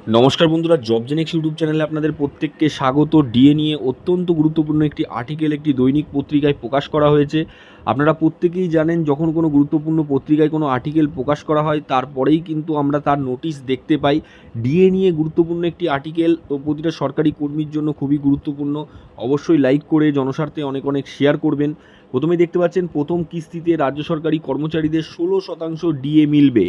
নমস্কার বন্ধুরা, job Xenix YouTube চ্যানেলে আপনাদের প্রত্যেককে স্বাগত। ডিএ নিয়ে অত্যন্ত গুরুত্বপূর্ণ একটি আর্টিকেল একটি দৈনিক পত্রিকায় প্রকাশ করা হয়েছে। আপনারা প্রত্যেকেই জানেন, যখন কোনো গুরুত্বপূর্ণ পত্রিকায় কোনো আর্টিকেল প্রকাশ করা হয় তারপরেই কিন্তু আমরা তার নোটিশ দেখতে পাই। ডিএ নিয়ে গুরুত্বপূর্ণ একটি আর্টিকেল, তো প্রতিটা সরকারি কর্মীর জন্য খুবই গুরুত্বপূর্ণ। অবশ্যই লাইক করে জনস্বার্থে অনেক অনেক শেয়ার করবেন। প্রথমেই দেখতে পাচ্ছেন, প্রথম কিস্তিতে রাজ্য সরকারি কর্মচারীদের 16% ডিএ মিলবে।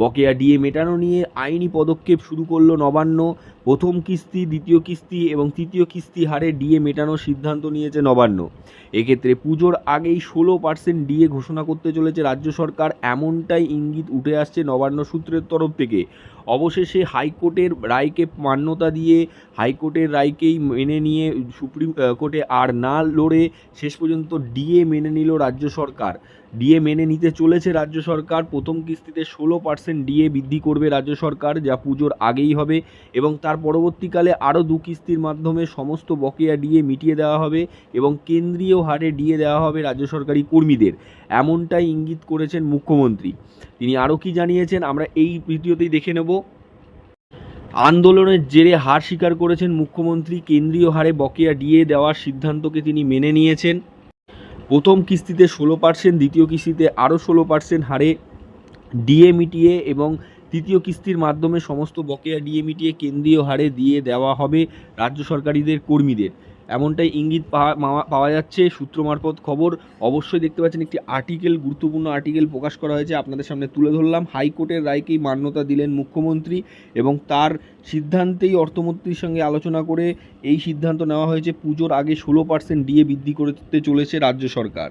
বকেয়া ডিএ মেটানো নিয়ে আইনি পদক্ষেপ শুরু করল নবান্ন। প্রথম কিস্তি, দ্বিতীয় কিস্তি এবং তৃতীয় কিস্তি হারে ডিএ মেটানোর সিদ্ধান্ত নিয়েছে নবান্ন। এক্ষেত্রে পুজোর আগেই 16% ডিএ ঘোষণা করতে চলেছে রাজ্য সরকার, এমনটাই ইঙ্গিত উঠে আসছে নবান্ন সূত্রের তরফ থেকে। অবশেষে হাইকোর্টের রায়কে মান্যতা দিয়ে, হাইকোর্টের রায়কেই মেনে নিয়ে সুপ্রিম কোর্টে আর না লড়ে শেষ পর্যন্ত ডিএ মেনে নিল রাজ্য সরকার। ডিএ মেনে নিতে চলেছে রাজ্য সরকার। প্রথম কিস্তিতে 16% ডিএ বৃদ্ধি করবে রাজ্য সরকার, যা পুজোর আগেই হবে, এবং তার পরবর্তীকালে আরও 2 কিস্তির মাধ্যমে সমস্ত বকেয়া ডিএ মিটিয়ে দেওয়া হবে এবং কেন্দ্রীয় হারে ডিএ দেওয়া হবে রাজ্য সরকারি কর্মীদের, এমনটাই ইঙ্গিত করেছেন মুখ্যমন্ত্রী। তিনি আরও কি জানিয়েছেন আমরা এই ভিডিওতেই দেখে নেব। আন্দোলনের জেরে হার স্বীকার করেছেন মুখ্যমন্ত্রী, কেন্দ্রীয় হারে বকেয়া ডিএ দেওয়ার সিদ্ধান্তকে তিনি মেনে নিয়েছেন। প্রথম কিস্তিতে 16%, দ্বিতীয় কিস্তিতে আরও 16% হারে ডিএ মিটিয়ে এবং তৃতীয় কিস্তির মাধ্যমে সমস্ত বকেয়া ডিএ মিটিয়ে কেন্দ্রীয় হারে দিয়ে দেওয়া হবে রাজ্য সরকারিদের কর্মীদের, এমনটাই ইঙ্গিত পাওয়া যাচ্ছে সূত্র মারফত খবর। অবশ্যই দেখতে পাচ্ছেন একটি আর্টিকেল, গুরুত্বপূর্ণ আর্টিকেল প্রকাশ করা হয়েছে, আপনাদের সামনে তুলে ধরলাম। হাইকোর্টের রায়কেই মান্যতা দিলেন মুখ্যমন্ত্রী এবং তার সিদ্ধান্তেই অর্থমন্ত্রীর সঙ্গে আলোচনা করে এই সিদ্ধান্ত নেওয়া হয়েছে। পুজোর আগে 16% ডিএ বৃদ্ধি করতে চলেছে রাজ্য সরকার।